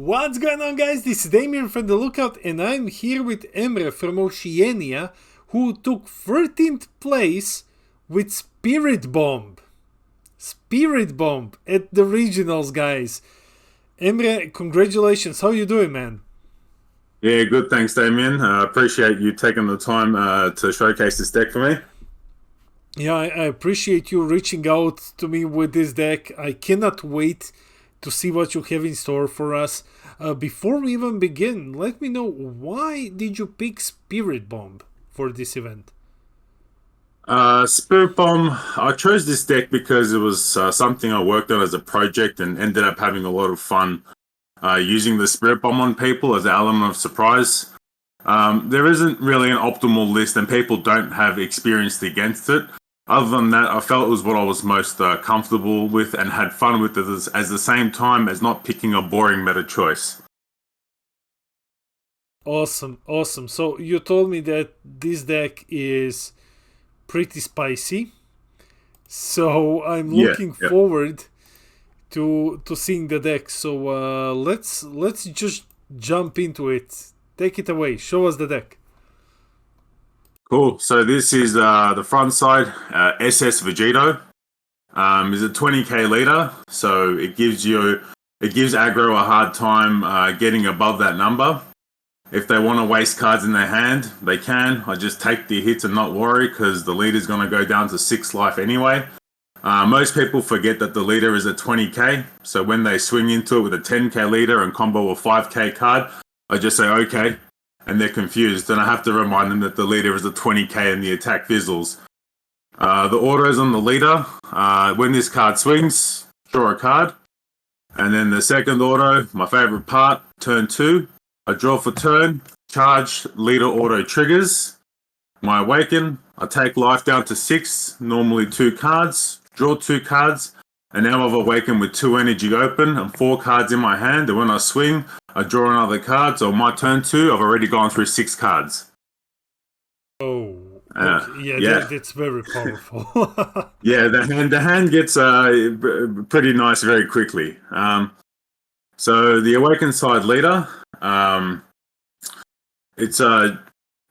What's going on, guys? This is Damien from The Lookout, and I'm here with Emre from Oceania, who took 13th place with Spirit Bomb. Spirit Bomb at the regionals, guys. Emre, congratulations. How you doing, man? Yeah, good. Thanks, Damien. Appreciate you taking the time to showcase this deck for me. Yeah, I appreciate you reaching out to me with this deck. I cannot wait to see what you have in store for us. Before we even begin, let me know, why did you pick Spirit Bomb for this event? Spirit Bomb, I chose this deck because it was something I worked on as a project and ended up having a lot of fun using the Spirit Bomb on people as an element of surprise. There isn't really an optimal list and people don't have experience against it. Other than that, I felt it was what I was most comfortable with and had fun with it as the same time as not picking a boring meta choice. Awesome, awesome. So you told me that this deck is pretty spicy. So I'm looking forward to seeing the deck. So let's just jump into it. Take it away. Show us the deck. Cool. So this is the front side, SS Vegito. Is a 20k leader, so it gives aggro a hard time getting above that number. If they want to waste cards in their hand, they can. I just take the hits and not worry because the leader's going to go down to 6 life anyway. Most people forget that the leader is a 20k, so when they swing into it with a 10k leader and combo a 5k card, I just say okay, and they're confused, and I have to remind them that the leader is a 20k and the attack fizzles. The autos on the leader, when this card swings, draw a card. And then the second auto, my favorite part, turn 2, I draw for turn, charge, leader auto triggers. My awaken, I take life down to 6, normally 2 cards, draw 2 cards, and now I've awakened with 2 energy open and 4 cards in my hand, and when I swing, I draw another card, so on my turn 2, I've already gone through 6 cards. Oh, okay. That's very powerful. Yeah, the hand gets pretty nice very quickly. So the Awakened side leader, it's a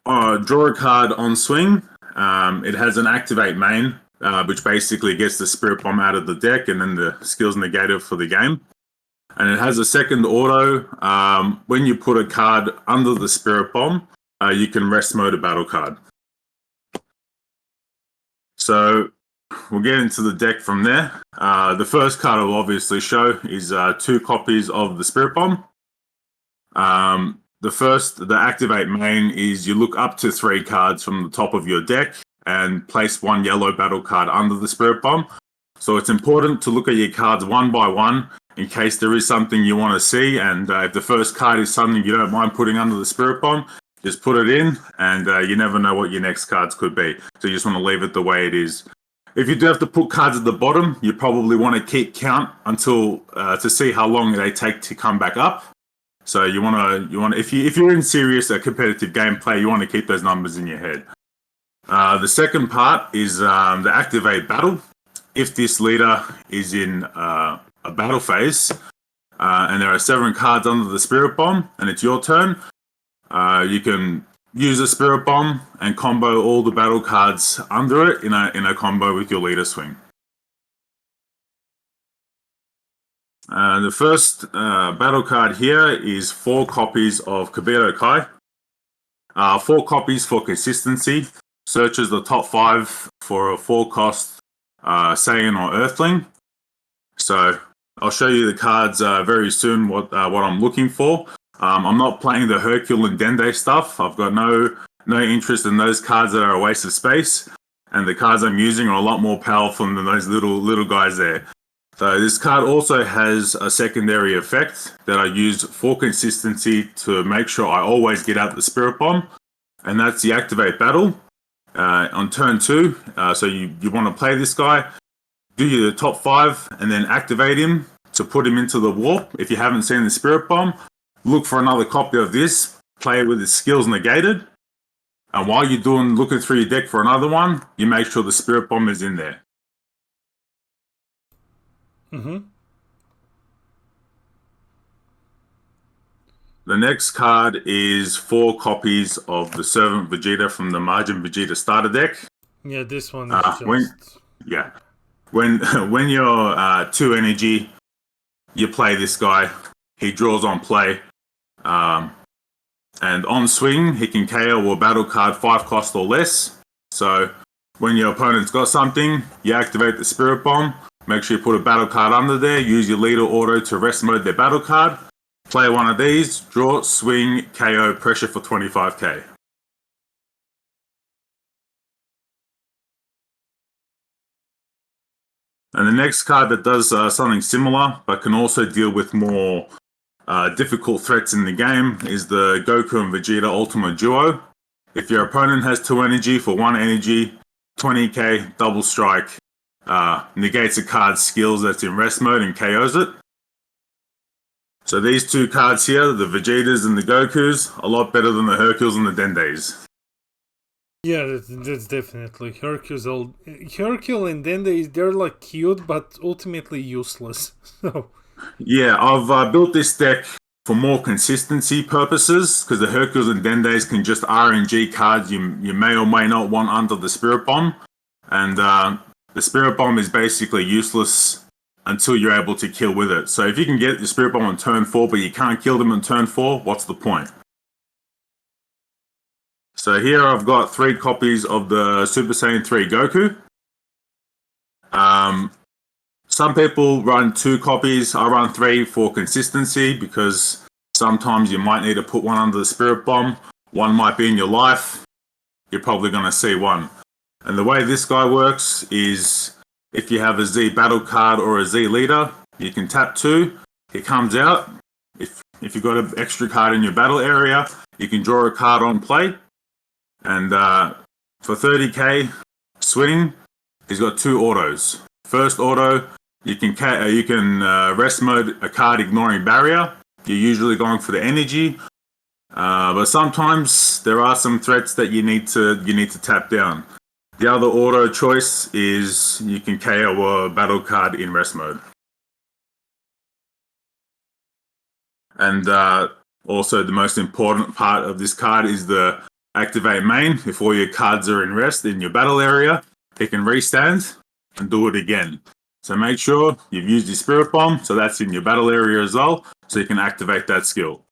draw a card on swing. It has an activate main, which basically gets the Spirit Bomb out of the deck and then the skills negated for the game. And it has a second auto. When you put a card under the Spirit Bomb, you can rest mode a battle card. So we'll get into the deck from there. The first card I'll obviously show is 2 copies of the Spirit Bomb. The activate main is you look up to 3 cards from the top of your deck and place 1 yellow battle card under the Spirit Bomb. So it's important to look at your cards one by one in case there is something you want to see. And if the first card is something you don't mind putting under the Spirit Bomb, just put it in, and you never know what your next cards could be. So you just want to leave it the way it is. If you do have to put cards at the bottom, you probably want to keep count until to see how long they take to come back up. So you want to if you're in serious competitive gameplay, you want to keep those numbers in your head. The second part is the activate battle. If this leader is in a battle phase and there are 7 cards under the Spirit Bomb and it's your turn, you can use a Spirit Bomb and combo all the battle cards under it in a combo with your leader swing. The first battle card here is 4 copies of Kabuto Kai. 4 copies for consistency. Searches the top 5 for a 4-cost Saiyan or Earthling. So I'll show you the cards very soon, what I'm looking for. I'm not playing the Hercule and Dende stuff. I've got no interest in those cards that are a waste of space. And the cards I'm using are a lot more powerful than those little guys there. So this card also has a secondary effect that I use for consistency to make sure I always get out the Spirit Bomb. And that's the Activate Battle. On turn 2, so you want to play this guy, do your top 5, and then activate him to put him into the warp. If you haven't seen the Spirit Bomb, look for another copy of this, play it with his skills negated, and while you're looking through your deck for another one, you make sure the Spirit Bomb is in there. Mm-hmm. The next card is 4 copies of the Servant Vegeta from the Margin Vegeta starter deck. Yeah, this one is just... When you're 2 energy, you play this guy. He draws on play. And on swing, he can KO or battle card 5 cost or less. So when your opponent's got something, you activate the Spirit Bomb. Make sure you put a battle card under there. Use your leader auto to rest mode their battle card. Play one of these. Draw, swing, KO, pressure for 25k. And the next card that does something similar, but can also deal with more difficult threats in the game, is the Goku and Vegeta Ultimate Duo. If your opponent has 2 energy for 1 energy, 20k, double strike, negates a card's skills that's in rest mode and KOs it. So these 2 cards here, the Vegetas and the Gokus, a lot better than the Hercules and the Dendeis. Yeah, that's definitely Hercule and Dende. They're like cute, but ultimately useless. So yeah, I've built this deck for more consistency purposes because the Hercules and Dendeis can just RNG cards you may or may not want under the Spirit Bomb, and the Spirit Bomb is basically useless until you're able to kill with it. So if you can get the Spirit Bomb on turn 4, but you can't kill them on turn 4, what's the point? So here I've got 3 copies of the Super Saiyan 3 Goku. Some people run 2 copies. I run 3 for consistency because sometimes you might need to put one under the Spirit Bomb. One might be in your life. You're probably going to see one. And the way this guy works is if you have a Z battle card or a Z leader, you can tap 2. It comes out. If you've got an extra card in your battle area, you can draw a card on play. And for 30k swing, he's got 2 autos. First auto, you can rest mode a card ignoring barrier. You're usually going for the energy, but sometimes there are some threats that you need to tap down. The other auto choice is you can KO a battle card in rest mode. And also the most important part of this card is the activate main. If all your cards are in rest in your battle area, it can restand and do it again. So make sure you've used your Spirit Bomb, so that's in your battle area as well, so you can activate that skill.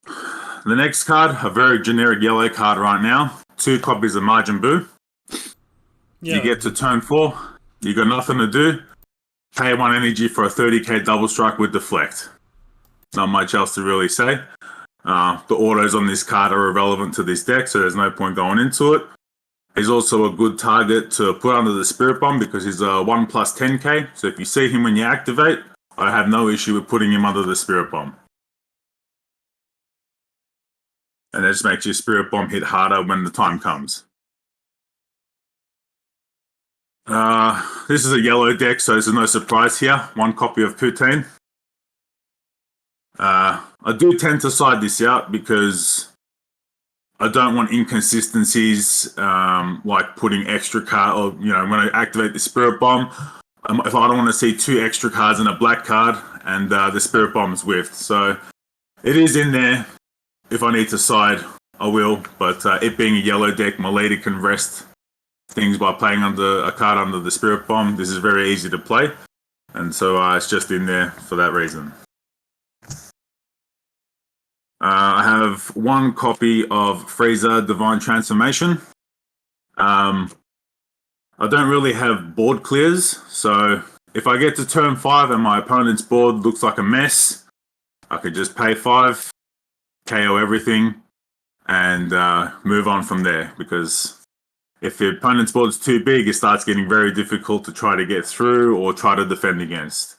The next card, a very generic yellow card right now, 2 copies of Majin Buu. Yeah. You get to turn 4, you got nothing to do, pay 1 energy for a 30k double strike with deflect. Not much else to really say. The autos on this card are irrelevant to this deck, so there's no point going into it. He's also a good target to put under the Spirit Bomb because he's a 1 plus 10k. So if you see him when you activate, I have no issue with putting him under the Spirit Bomb. And that just makes your Spirit Bomb hit harder when the time comes. This is a yellow deck, so there's no surprise here. 1 copy of Poutine. I do tend to side this out because I don't want inconsistencies like putting extra card, or when I activate the Spirit Bomb, if I don't want to see 2 extra cards in a black card and the Spirit Bomb is whiffed. So it is in there. If I need to side, I will. But it being a yellow deck, my leader can rest things by playing under a card under the Spirit Bomb. This is very easy to play, and so it's just in there for that reason. I have 1 copy of Frieza Divine Transformation. I don't really have board clears, so if I get to turn 5 and my opponent's board looks like a mess, I could just pay 5, KO everything, and move on from there. Because if the opponent's board's too big, it starts getting very difficult to try to get through or try to defend against.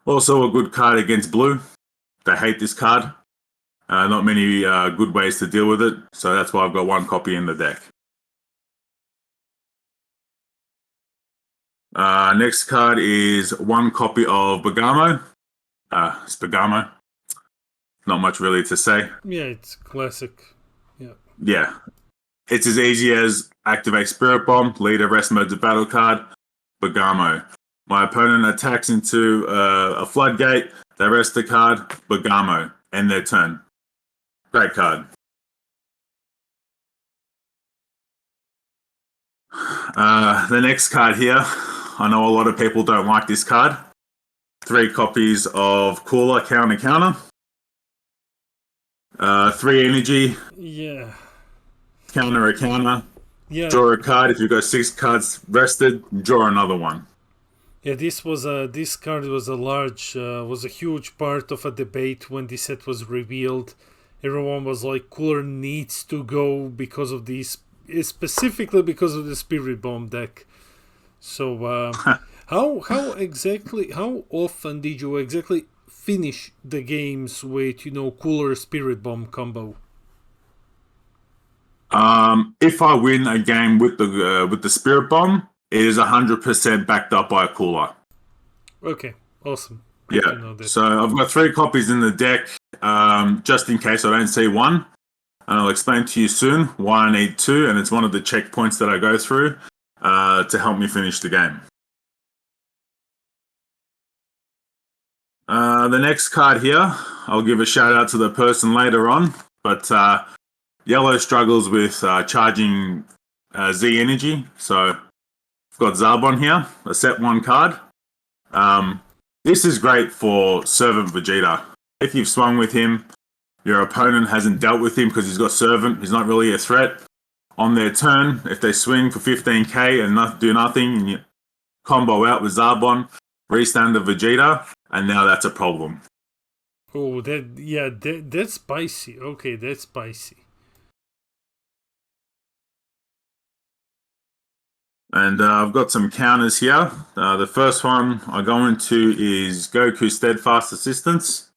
Also a good card against blue. They hate this card. Not many good ways to deal with it, so that's why I've got 1 copy in the deck. Next card is 1 copy of Bergamo. It's Bergamo. Not much really to say. Yeah, it's classic. Yeah. It's as easy as activate Spirit Bomb, leader rest mode to battle card, Bergamo. My opponent attacks into a floodgate. They rest the card, Bergamo, end their turn. Great card. The next card here, I know a lot of people don't like this card. 3 copies of Cooler, counter. 3 energy. Yeah. Counter a counter. Yeah. Draw a card. If you've got 6 cards rested, draw another one. Yeah, this card was a huge part of a debate when this set was revealed. Everyone was like, Cooler needs to go because of these, specifically because of the Spirit Bomb deck. So, how often did you exactly finish the games with Cooler Spirit Bomb combo? If I win a game with the Spirit Bomb, it is 100% backed up by a Cooler. Okay, awesome. Good to know that. So I've got 3 copies in the deck, just in case I don't see one. And I'll explain to you soon why I need 2, and it's one of the checkpoints that I go through to help me finish the game. The next card here, I'll give a shout out to the person later on, but Yellow struggles with charging Z energy, so I've got Zarbon here, a set 1 card. This is great for Servant Vegeta. If you've swung with him, your opponent hasn't dealt with him because he's got Servant, he's not really a threat. On their turn, if they swing for 15k and do nothing, and you combo out with Zarbon, restand the Vegeta, and now that's a problem. Oh, that's spicy. Okay, that's spicy. And I've got some counters here. The first one I go into is Goku Steadfast Assistance.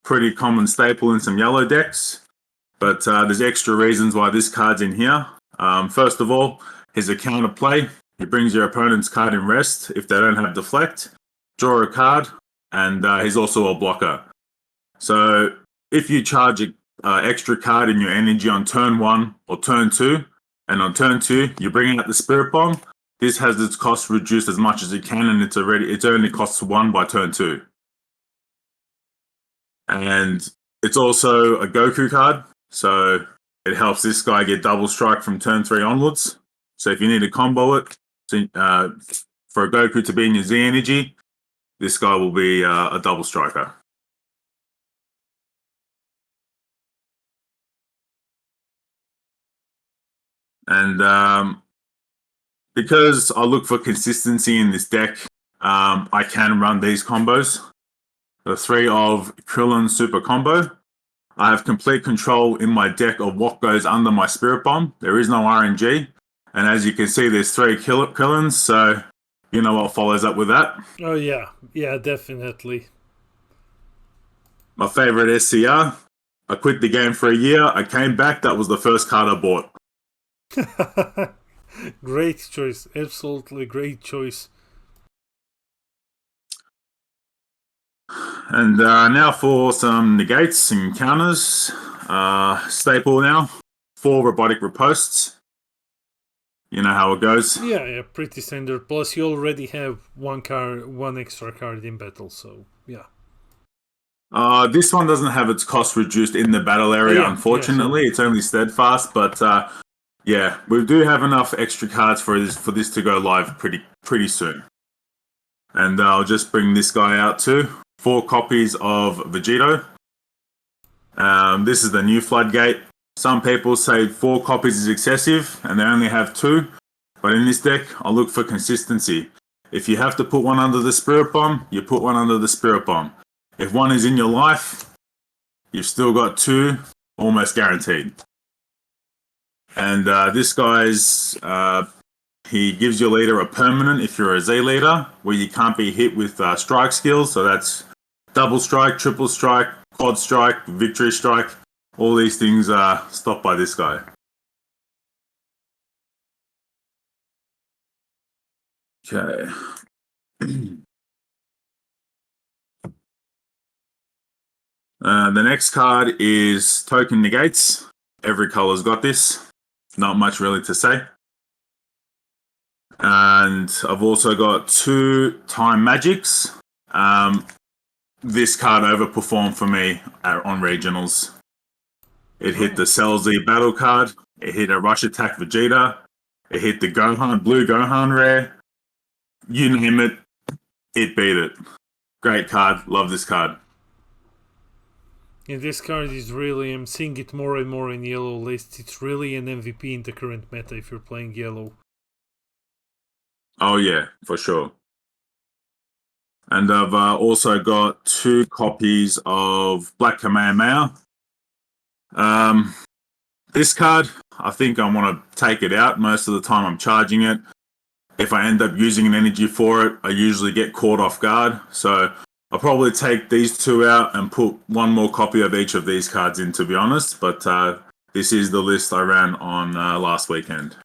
Pretty common staple in some yellow decks. But there's extra reasons why this card's in here. First of all, here's a counter play. He brings your opponent's card in rest if they don't have Deflect. Draw a card, and he's also a blocker. So if you charge an extra card in your energy on turn 1 or turn 2, and on turn 2 you're bringing out the Spirit Bomb, this has its cost reduced as much as it can, and it only costs 1 by turn 2. And it's also a Goku card, so it helps this guy get double strike from turn 3 onwards. So if you need to combo it for a Goku to be in your Z energy, this guy will be a double striker. And because I look for consistency in this deck, I can run these combos. The 3 of Krillin Super Combo. I have complete control in my deck of what goes under my Spirit Bomb. There is no RNG. And as you can see, there's 3 Krillins, so you know what follows up with that. Oh, yeah. Yeah, definitely. My favorite SCR. I quit the game for a year. I came back. That was the first card I bought. Great choice. Absolutely great choice. And now for some negates and counters. Staple now. 4 robotic riposts. You know how it goes. Yeah, pretty standard. Plus, you already have one extra card in battle, so yeah. This one doesn't have its cost reduced in the battle area, unfortunately. It's only Steadfast, but yeah, we do have enough extra cards for this to go live pretty soon. And I'll just bring this guy out too. 4 copies of Vegito. This is the new Floodgate. Some people say 4 copies is excessive, and they only have 2. But in this deck, I look for consistency. If you have to put one under the Spirit Bomb, you put one under the Spirit Bomb. If one is in your life, you've still got 2, almost guaranteed. And this guy's, he gives your leader a permanent if you're a Z leader, where you can't be hit with strike skills. So that's double strike, triple strike, quad strike, victory strike. All these things are stopped by this guy. Okay. The next card is Token Negates. Every color's got this. Not much really to say. And I've also got 2 Time Magics. This card overperformed for me on regionals. It hit the Cell Z battle card. It hit a Rush Attack Vegeta. It hit the Gohan, blue Gohan rare. You name it, it beat it. Great card. Love this card. And this card is really, I'm seeing it more and more in yellow lists. It's really an MVP in the current meta if you're playing yellow. Oh yeah, for sure. And I've also got 2 copies of Black Kamehameha. This card, I think I want to take it out. Most of the time I'm charging it. If I end up using an energy for it, I usually get caught off guard. So I'll probably take these 2 out and put 1 more copy of each of these cards in, to be honest. But this is the list I ran on last weekend.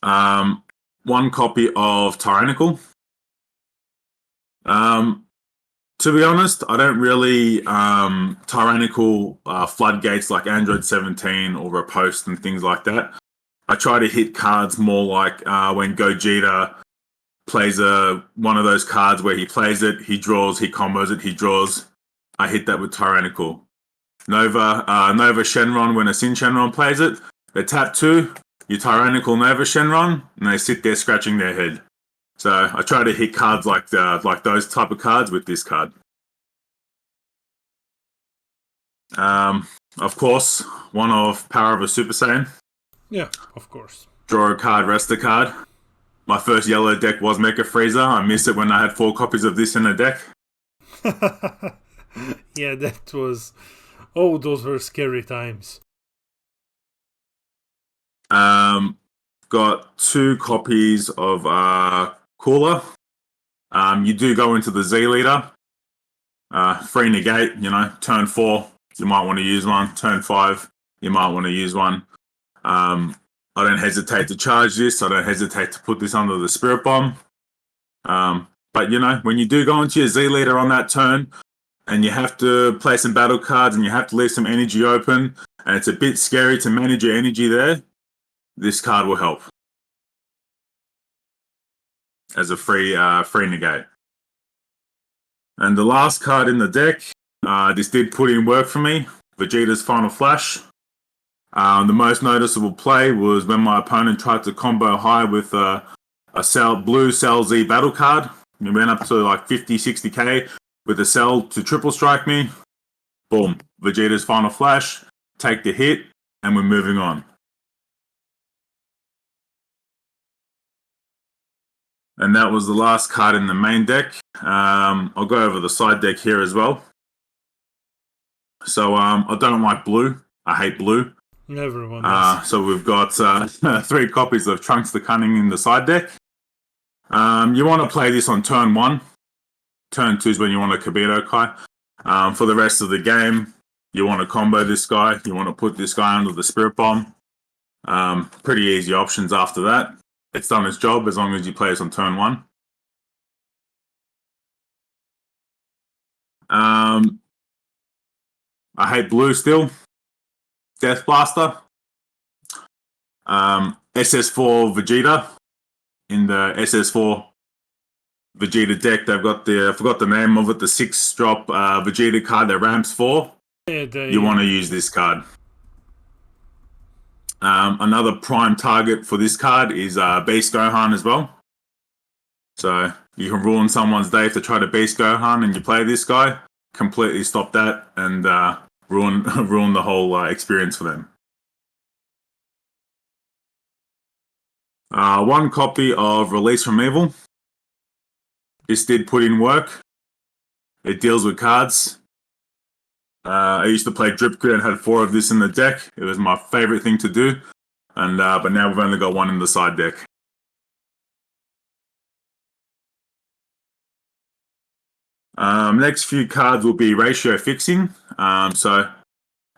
One copy of Tyrannical. To be honest, I don't really Tyrannical floodgates like Android 17 or Repost and things like that. I try to hit cards more like when Gogeta plays one of those cards where he plays it, he draws, he combos it, he draws. I hit that with Tyrannical. Nova Shenron, when a Sin Shenron plays it, they tap 2, you Tyrannical Nova Shenron, and they sit there scratching their head. So I try to hit cards like those type of cards with this card. Of course, one of Power of a Super Saiyan. Yeah, of course. Draw a card, rest a card. My first yellow deck was Mecha Frieza. I missed it when I had 4 copies of this in a deck. Yeah, that was... Oh, those were scary times. Got 2 copies of Cooler. You do go into the Z leader. Free negate, turn 4, you might want to use one. Turn 5, you might want to use one. I don't hesitate to charge this. I don't hesitate to put this under the Spirit Bomb. But, when you do go into your Z leader on that turn, and you have to play some battle cards, and you have to leave some energy open, and it's a bit scary to manage your energy there, this card will help as a free negate. And the last card in the deck, this did put in work for me, Vegeta's Final Flash. The most noticeable play was when my opponent tried to combo high with a blue Cell Z battle card. He went up to like 50, 60k with a Cell to triple strike me. Boom, Vegeta's Final Flash, take the hit, and we're moving on. And that was the last card in the main deck. I'll go over the side deck here as well. So I don't like blue. I hate blue. Everyone does. So we've got 3 copies of Trunks the Cunning in the side deck. You want to play this on turn 1. Turn 2 is when you want to Kabuto Kai. For the rest of the game, you want to combo this guy. You want to put this guy under the Spirit Bomb. Pretty easy options after that. It's done its job as long as you play this on turn 1. I hate blue still. Death Blaster. SS4 Vegeta. In the SS4 Vegeta deck, they've got I forgot the name of it, the 6-drop Vegeta card that ramps 4. You want to use this card. Another prime target for this card is Beast Gohan as well. So you can ruin someone's day if they try to Beast Gohan and you play this guy. Completely stop that and ruin the whole experience for them. 1 copy of Release from Evil. This did put in work. It deals with cards. I used to play Drip Grid and had 4 of this in the deck. It was my favorite thing to do. And but now we've only got 1 in the side deck. Next few cards will be ratio fixing. So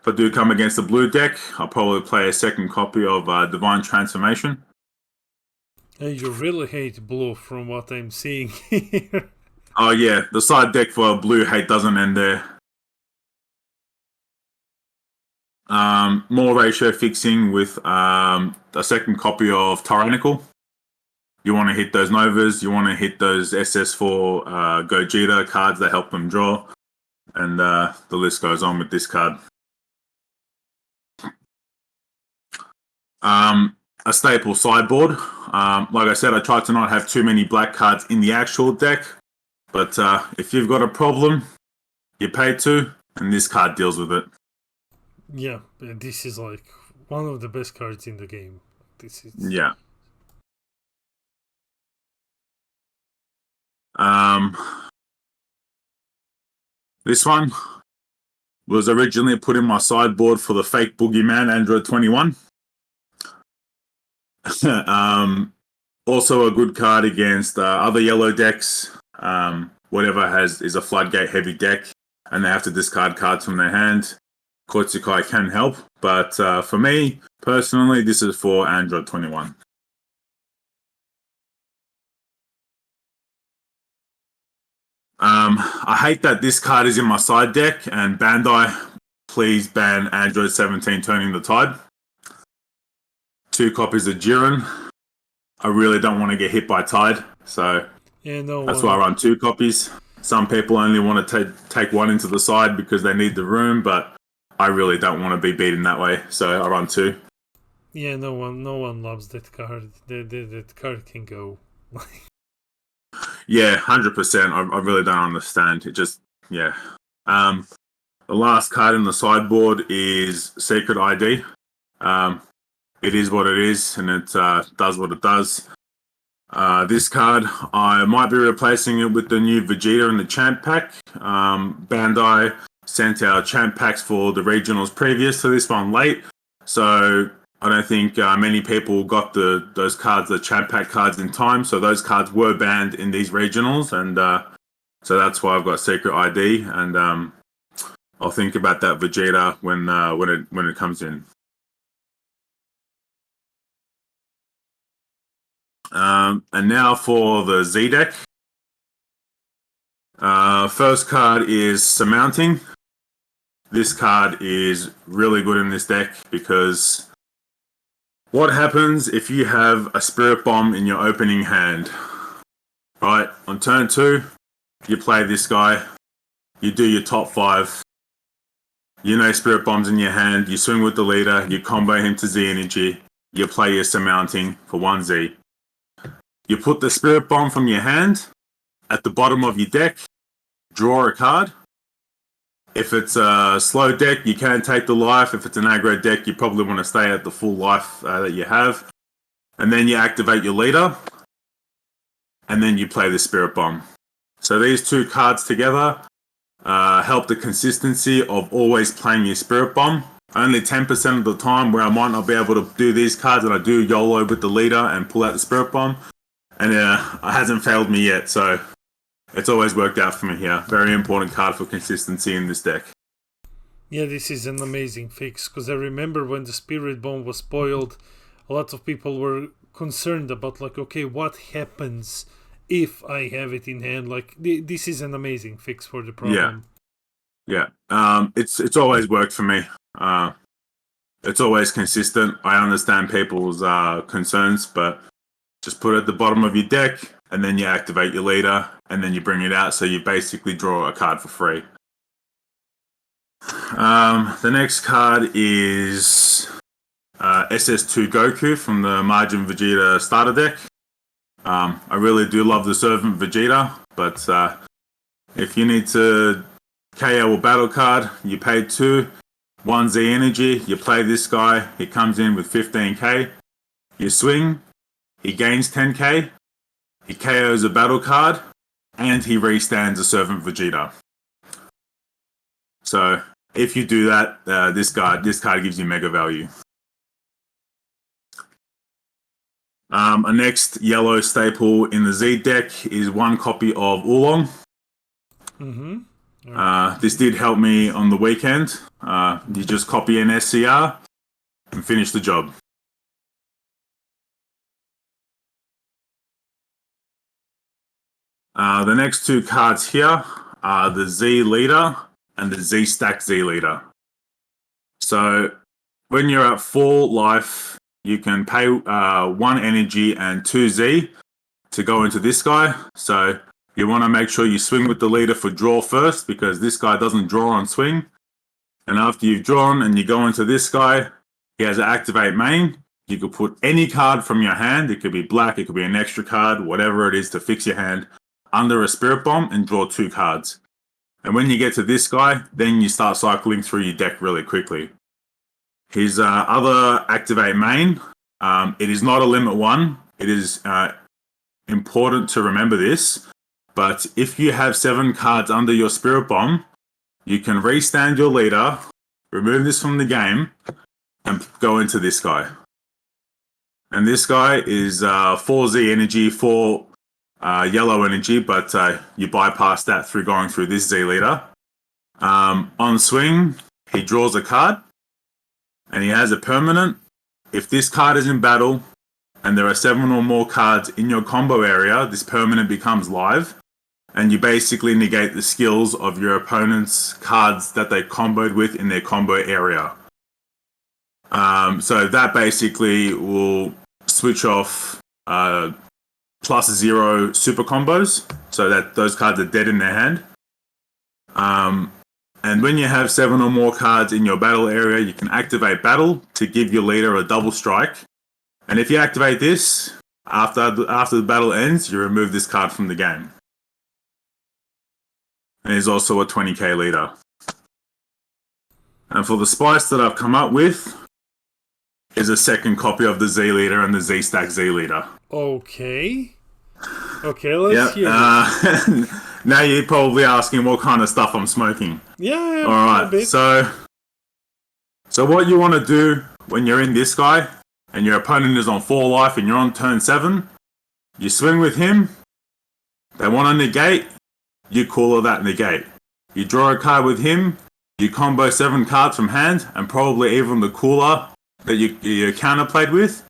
if I do come against the blue deck, I'll probably play a 2nd copy of Divine Transformation. You really hate blue from what I'm seeing here. Oh yeah, the side deck for blue hate doesn't end there. More ratio fixing with a second copy of Tyrannical. You want to hit those Novas, you want to hit those SS4 Gogeta cards that help them draw, and the list goes on with this card. A staple sideboard. Like I said, I tried to not have too many black cards in the actual deck, but if you've got a problem, you pay to, and this card deals with it. Yeah, this is like one of the best cards in the game. This is yeah. This one was originally put in my sideboard for the fake boogeyman Android 21. Also a good card against other yellow decks. Whatever is a floodgate heavy deck, and they have to discard cards from their hand. Koitsukai can help, but for me personally, this is for Android 21. I hate that this card is in my side deck, and Bandai, please ban Android 17 Turning the Tide. 2 copies of Jiren. I really don't want to get hit by Tide, so that's why I run 2 copies. Some people only want to take one into the side because they need the room, but I really don't want to be beaten that way, so I run 2. Yeah, no one loves that card. That card can go. Yeah, 100%. I really don't understand. It just, yeah. The last card in the sideboard is Secret ID. It is what it is, and it does what it does. This card, I might be replacing it with the new Vegeta in the Champ Pack. Bandai sent out Champ Packs for the regionals previous to this one late, so I don't think many people got those cards, the Champ Pack cards, in time. So those cards were banned in these regionals, and so that's why I've got Secret ID, and I'll think about that Vegeta when it comes in. And now for the Z deck. First card is Surmounting. This card is really good in this deck because what happens if you have a Spirit Bomb in your opening hand? Right, on turn 2, you play this guy, you do your top 5, Spirit Bomb's in your hand, you swing with the leader, you combo him to Z Energy, you play your Surmounting for 1Z. You put the Spirit Bomb from your hand at the bottom of your deck, draw a card. If it's a slow deck, you can take the life. If it's an aggro deck, you probably want to stay at the full life that you have. And then you activate your leader, and then you play the Spirit Bomb. So these 2 cards together help the consistency of always playing your Spirit Bomb. Only 10% of the time where I might not be able to do these cards, and I do YOLO with the leader and pull out the Spirit Bomb. And it hasn't failed me yet, so it's always worked out for me here. Very important card for consistency in this deck. Yeah, this is an amazing fix, because I remember when the Spirit Bomb was spoiled, a lot of people were concerned about, like, okay, what happens if I have it in hand? Like, this is an amazing fix for the problem. Yeah. It's always worked for me. It's always consistent. I understand people's concerns, but just put it at the bottom of your deck, and then you activate your leader, and then you bring it out, so you basically draw a card for free. The next card is SS2 Goku from the Margin Vegeta starter deck. I really do love the Servant Vegeta, but if you need to KO a battle card, you pay 2, 1 Z Energy, you play this guy, he comes in with 15k, you swing, he gains 10k, he KOs a battle card, and he restands a Servant Vegeta. So if you do that, this card gives you mega value. A next yellow staple in the Z deck is 1 copy of Oolong. This did help me on the weekend. You just copy an SCR and finish the job. The next 2 cards here are the Z Leader and the Z Stack Z Leader. So when you're at 4 life, you can pay 1 energy and 2 Z to go into this guy. So you want to make sure you swing with the leader for draw first, because this guy doesn't draw on swing. And after you've drawn and you go into this guy, he has an activate main. You could put any card from your hand. It could be black, it could be an extra card, whatever it is to fix your hand, under a spirit bomb and draw 2 cards. And when you get to this guy, then you start cycling through your deck really quickly. His other activate main, it is not a limit 1. It is important to remember this. But if you have 7 cards under your spirit bomb, you can restand your leader, remove this from the game, and go into this guy. And this guy is 4Z energy, 4 yellow energy, but you bypass that through going through this Z leader. On swing, he draws a card, and he has a permanent. If this card is in battle, and there are 7 or more cards in your combo area, this permanent becomes live, and you basically negate the skills of your opponent's cards that they comboed with in their combo area. So that basically will switch off +0 super combos, so that those cards are dead in their hand. And when you have 7 or more cards in your battle area, you can activate battle to give your leader a double strike. And if you activate this, after the battle ends, you remove this card from the game. And he's also a 20k leader. And for the spice that I've come up with is a second copy of the Z leader and the Z stack Z leader. Okay, let's hear it. Now you're probably asking what kind of stuff I'm smoking. Yeah. All right. So what you want to do when you're in this guy and your opponent is on 4 life and you're on turn 7, you swing with him. They want to negate. You cooler that negate. You draw a card with him. You combo 7 cards from hand, and probably even the cooler that you counterplayed with,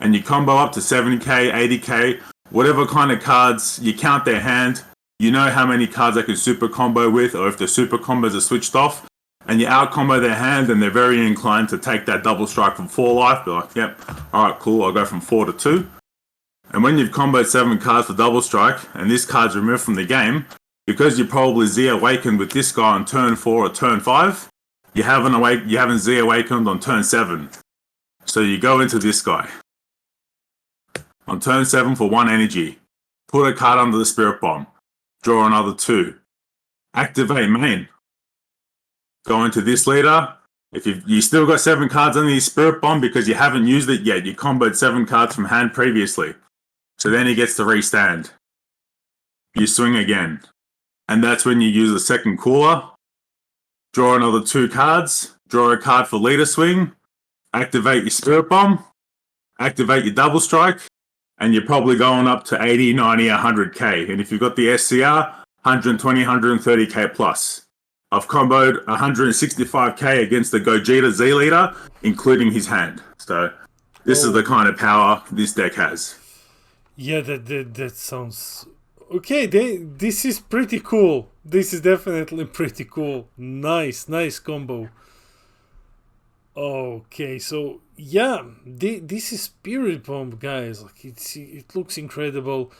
and you combo up to 70k, 80k, whatever kind of cards. You count their hand. You know how many cards they can super combo with, or if the super combos are switched off, and you out combo their hand, and they're very inclined to take that double strike from 4 life. They're like, yep, all right, cool. I'll go from 4 to 2. And when you've comboed 7 cards for double strike, and this card's removed from the game, because you probably Z awakened with this guy on turn 4 or turn 5, you haven't Z awakened on turn 7. So you go into this guy on turn 7 for 1 energy. Put a card under the spirit bomb. Draw another 2. Activate main. Go into this leader. If you still got 7 cards under your spirit bomb because you haven't used it yet, you comboed 7 cards from hand previously. So then he gets to restand. You swing again. And that's when you use a second cooler. Draw another 2 cards. Draw a card for leader swing. Activate your spirit bomb. Activate your double strike. And you're probably going up to 80, 90, 100k. And if you've got the SCR, 120, 130k plus. I've comboed 165k against the Gogeta Z leader, including his hand. So this is the kind of power this deck has. Yeah, that sounds... Okay, this is pretty cool. This is definitely pretty cool. Nice combo. Okay, so yeah, this is Spirit Bomb, guys. Like it looks incredible.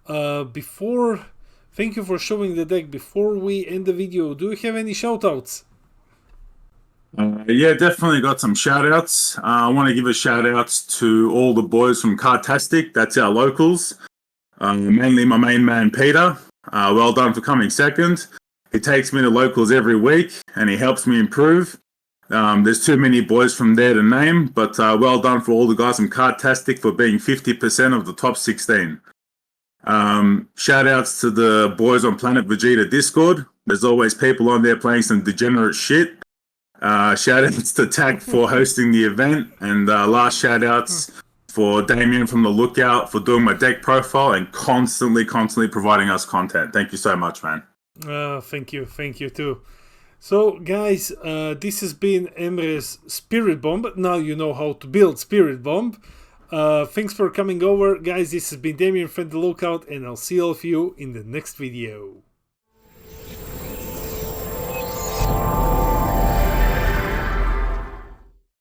Thank you for showing the deck. Before we end the video, do you have any shoutouts? Yeah, definitely got some shoutouts. I want to give a shout out to all the boys from Cardtastic. That's our locals. Mainly my main man, Peter. Well done for coming second. He takes me to locals every week and he helps me improve. There's too many boys from there to name, but well done for all the guys from Cardtastic for being 50% of the top 16. Shout outs to the boys on Planet Vegeta Discord. There's always people on there playing some degenerate shit. Shout outs to TAC for hosting the event, and last shout outs for Damien from The Lookout for doing my deck profile and constantly providing us content. Thank you so much, man. Thank you too. So guys, this has been Emre'S Spirit Bomb. Now you know how to build Spirit Bomb. Thanks for coming over, guys. This has been Damien from The Lookout, and I'll see all of you in the next video.